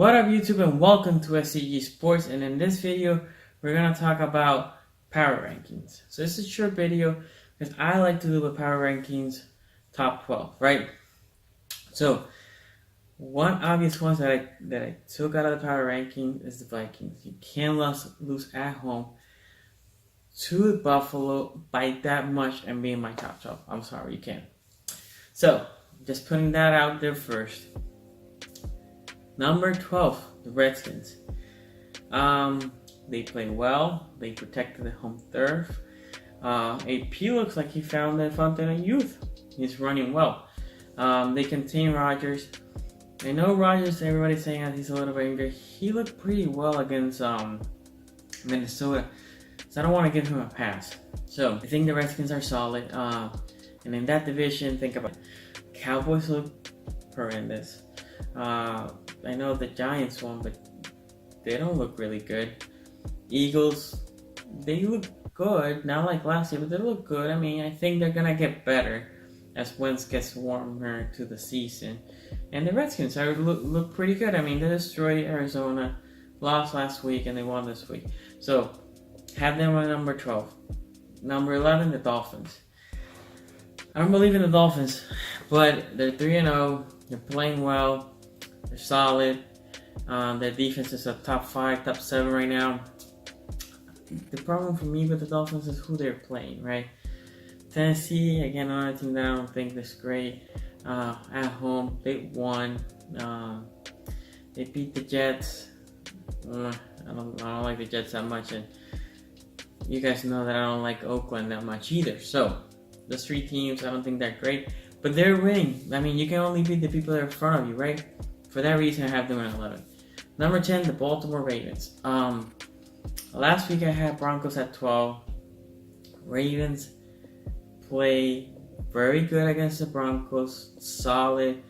What up YouTube, and welcome to SCG Sports, and in this video we're going to talk about power rankings. So this is a short video because I like to do the power rankings top 12, right? So one obvious ones that I took out of the power ranking is the Vikings. You can't lose at home to Buffalo by that much and be in my top 12. I'm sorry, you can't. So just putting that out there first. Number 12, the Redskins. They played well. They protected the home turf. AP looks like he found the fountain of youth. He's running well. They contain Rodgers. I know Rodgers, everybody's saying that he's a little bit injured. He looked pretty well against Minnesota. So I don't want to give him a pass. So I think the Redskins are solid. And in that division, think about it. Cowboys look horrendous. I know the Giants won, but they don't look really good. Eagles, they look good, not like last year, but they look good. I mean, I think they're gonna get better as winds gets warmer to the season. And the Redskins look pretty good. I mean, they destroyed Arizona, lost last week, and they won this week. So have them on number 12. Number 11, the Dolphins. I don't believe in the Dolphins, but they're 3-0. They're playing well. They're solid. Their defense is a top 5, top 7 right now. The problem for me with the Dolphins is who they're playing, right? Tennessee, again, another team that I don't think is great. At home, they won. They beat the Jets. I don't like the Jets that much, and you guys know that I don't like Oakland that much either. So those 3 teams, I don't think they're great, but they're winning. I mean, you can only beat the people that are in front of you, right? For that reason, I have them at 11. Number 10, the Baltimore Ravens. Last week I had Broncos at 12. Ravens play very good against the Broncos. Solid.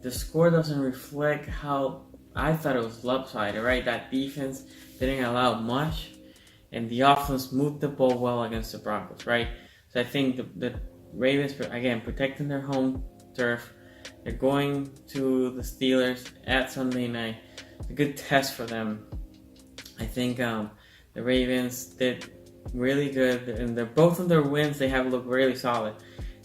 The score doesn't reflect how I thought it was lopsided, right? That defense didn't allow much, and the offense moved the ball well against the Broncos, right? So I think the Ravens, again, protecting their home turf. They're going to the Steelers at Sunday night. It's a good test for them. I think the Ravens did really good, and both of their wins they have looked really solid,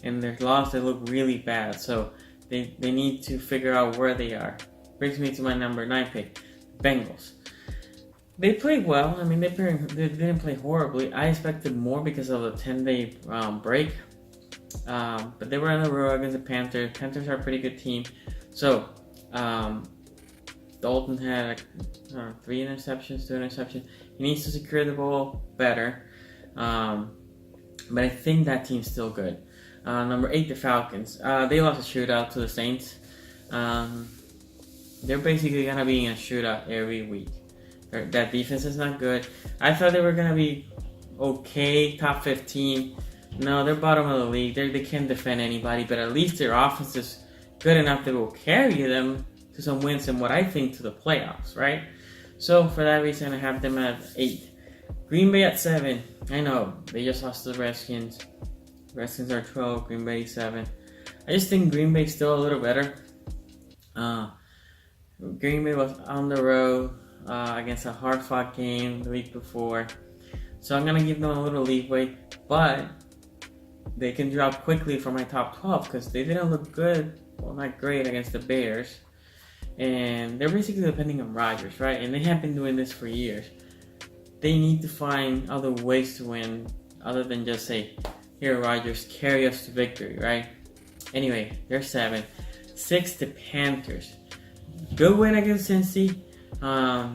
and their loss they look really bad. So they need to figure out where they are. Brings me to my number 9 pick, Bengals. They played well. I mean, they didn't play horribly. I expected more because of the 10-day break. But they were on the road against the Panthers. Panthers are a pretty good team. So, Dalton had 3 interceptions, 2 interceptions. He needs to secure the ball better. But I think that team's still good. Number 8, the Falcons. They lost a shootout to the Saints. They're basically going to be in a shootout every week. That defense is not good. I thought they were going to be okay, top 15. No, they're bottom of the league. They can't defend anybody, but at least their offense is good enough that will carry them to some wins and what I think to the playoffs, right? So for that reason, I have them at 8. Green Bay at 7. I know, they just lost to the Redskins. Redskins are 12, Green Bay 7. I just think Green Bay's still a little better. Green Bay was on the road against a hard-fought game the week before. So I'm going to give them a little leeway, but they can drop quickly from my top 12 because they didn't look good, well, not great against the Bears. And they're basically depending on Rodgers, right? And they have been doing this for years. They need to find other ways to win other than just say, here, Rodgers, carry us to victory, right? Anyway, they're 7. 6, the Panthers. Good win against Cincy.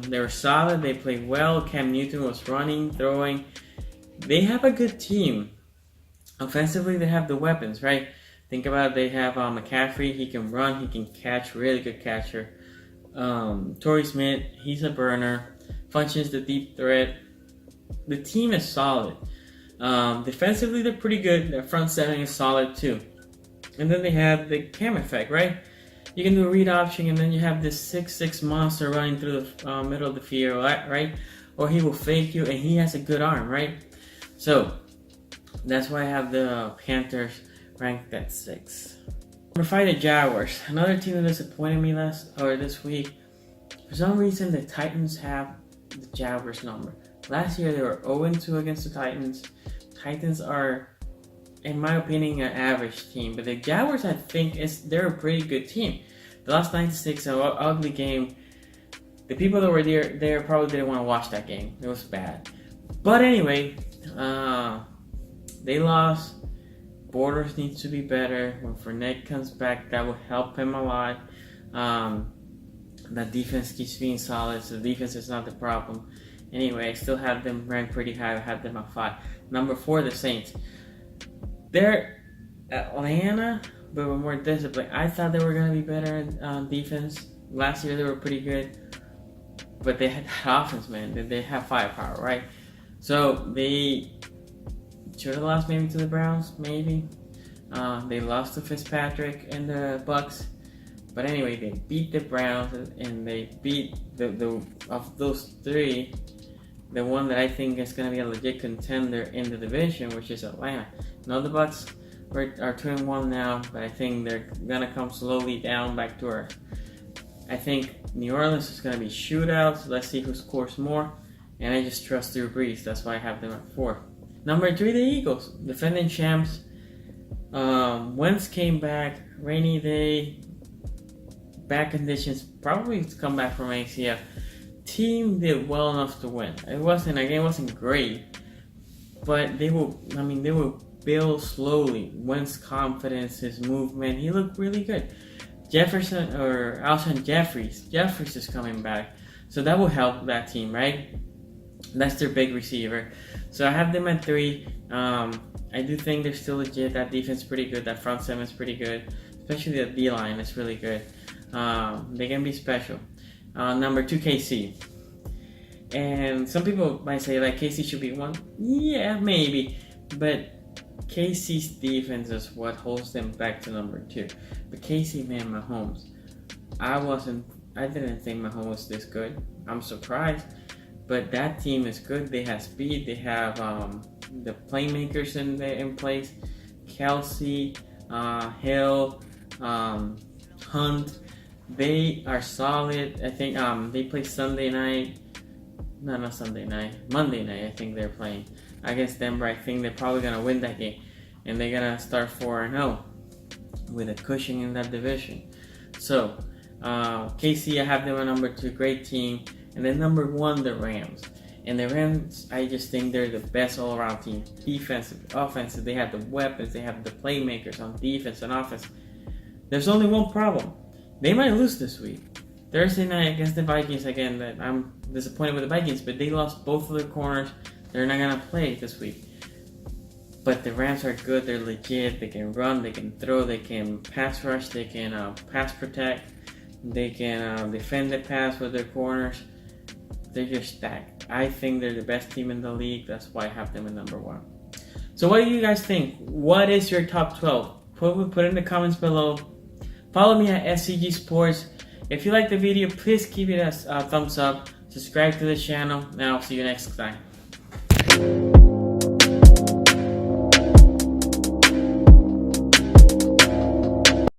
They were solid. They played well. Cam Newton was running, throwing. They have a good team. Offensively, they have the weapons, right? Think about it. They have McCaffrey. He can run. He can catch. Really good catcher. Torrey Smith. He's a burner. Functions the deep threat. The team is solid. Defensively, they're pretty good. Their front 7 is solid too. And then they have the Cam effect, right? You can do a read option, and then you have this 6'6" monster running through the middle of the field, right? Or he will fake you, and he has a good arm, right? So that's why I have the Panthers ranked at 6. Number 5, the Jaguars. Another team that disappointed me this week. For some reason, the Titans have the Jaguars number. Last year, they were 0-2 against the Titans. Titans are, in my opinion, an average team. But the Jaguars, I think, they're a pretty good team. The last 9-6, an ugly game. The people that were there probably didn't want to watch that game. It was bad. But anyway, they lost. Borders needs to be better. When Fournette comes back, that will help him a lot. The defense keeps being solid, so the defense is not the problem. Anyway, I still have them ranked pretty high. I have them at 5. Number 4, the Saints. They're Atlanta, but with more discipline. I thought they were going to be better in defense. Last year, they were pretty good. But they had offense, man. They have firepower, right? So they should have lost maybe to the Browns, maybe. They lost to Fitzpatrick and the Bucks. But anyway, they beat the Browns, and they beat the of those 3, the one that I think is going to be a legit contender in the division, which is Atlanta. Now the Bucks are 2-1 now, but I think they're going to come slowly down back to earth. I think New Orleans is going to be shootouts. Let's see who scores more. And I just trust Drew Brees. That's why I have them at 4. Number 3, the Eagles, defending champs. Wentz came back, rainy day, bad conditions, probably to come back from ACL. Team did well enough to win. It wasn't great, but they will build slowly. Wentz confidence, his movement, he looked really good. Alshon Jeffries is coming back, so that will help that team, right? That's their big receiver. So I have them at 3. I do think they're still legit. That defense is pretty good. That front 7 is pretty good, especially the D-line is really good. They can be special. Number 2, KC. And some people might say like KC should be 1. Yeah, maybe. But KC's defense is what holds them back to number 2. But KC, man, Mahomes. I didn't think Mahomes was this good. I'm surprised. But that team is good. They have speed. They have the playmakers in place. Kelsey, Hill, Hunt. They are solid. I think they play Sunday night. No, not Sunday night. Monday night, I think they're playing against Denver. I think they're probably going to win that game. And they're going to start 4-0 with a cushion in that division. So, KC, I have them at number 2. Great team. And then number 1, the Rams. And the Rams, I just think they're the best all-around team. Defensive, offensive, they have the weapons, they have the playmakers on defense and offense. There's only one problem. They might lose this week. Thursday night against the Vikings, again, that I'm disappointed with the Vikings, but they lost both of their corners. They're not going to play this week. But the Rams are good, they're legit, they can run, they can throw, they can pass rush, they can pass protect, they can defend the pass with their corners. They're just stacked. I think they're the best team in the league. That's why I have them at number 1. So what do you guys think? What is your top 12? Put in the comments below. Follow me at szgsports. If you like the video, please give it a thumbs up. Subscribe to the channel. And I'll see you next time.